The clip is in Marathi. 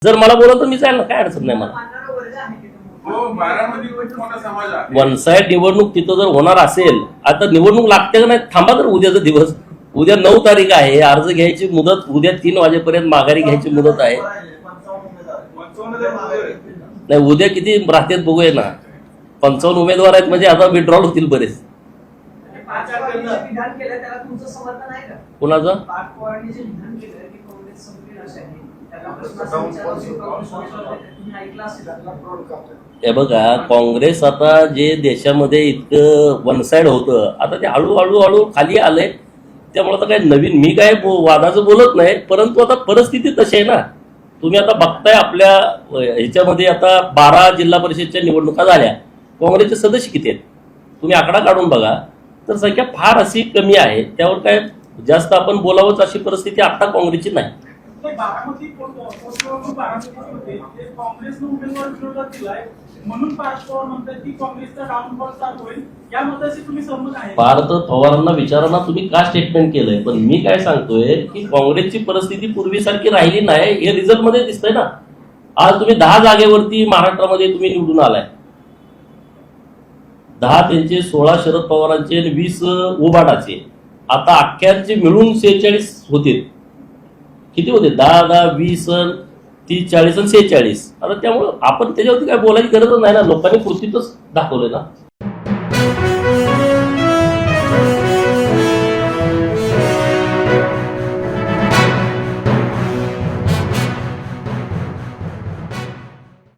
जर मला बोलत तर मी जाईल ना, काय अडचण नाही मला. वन साइड निवडणूक तिथं जर होणार असेल, आता निवडणूक लागते का नाही थांबा तर उद्याचा दिवस. उद्या 9 तारीख आहे, अर्ज घ्यायची मुदत उद्या 3 वाजेपर्यंत माघारी घ्यायची मुदत आहे. नाही उद्या किती राहतात बघूया ना. 55 उमेदवार आहेत म्हणजे आता विड्रॉल होतील बरेच. कोणाचं? हे बघा, काँग्रेस आता जे देशामध्ये इतकं वन साइड होतं, आता ते हळूहळू खाली आलंय. त्यामुळे आता काही नवीन मी काय वादाचं बोलत नाही, परंतु आता परिस्थिती तशी आहे ना. तुम्ही आता बघताय आपल्या ह्याच्यामध्ये आता 12 जिल्हा परिषदच्या निवडणुका झाल्या. काँग्रेसचे सदस्य किती आहेत तुम्ही आकडा काढून बघा, तर संख्या फार अशी कमी आहे. त्यावर काय जास्त आपण बोलावंच अशी परिस्थिती आता काँग्रेसची नाही. पार्थ पवारांना विचारांना तुम्ही का स्टेटमेंट केलंय, पण मी काय सांगतोय की काँग्रेसची परिस्थिती पूर्वीसारखी राहिली नाही, हे रिझल्ट मध्ये दिसतंय ना. आज तुम्ही 10 जागेवरती महाराष्ट्रामध्ये तुम्ही निवडून आलाय. 10 त्यांचे, 16 शरद पवारांचे आणि 20 उबाडाचे. आता अख्ख्यांचे मिळून 46 होते. किती होते? 10, 10, 20, 30, 40 आणि 46. आता त्यामुळे आपण त्याच्यावरती काय बोलायची गरज नाही ना. लोकांनी कृतीतच दाखवलंय ना.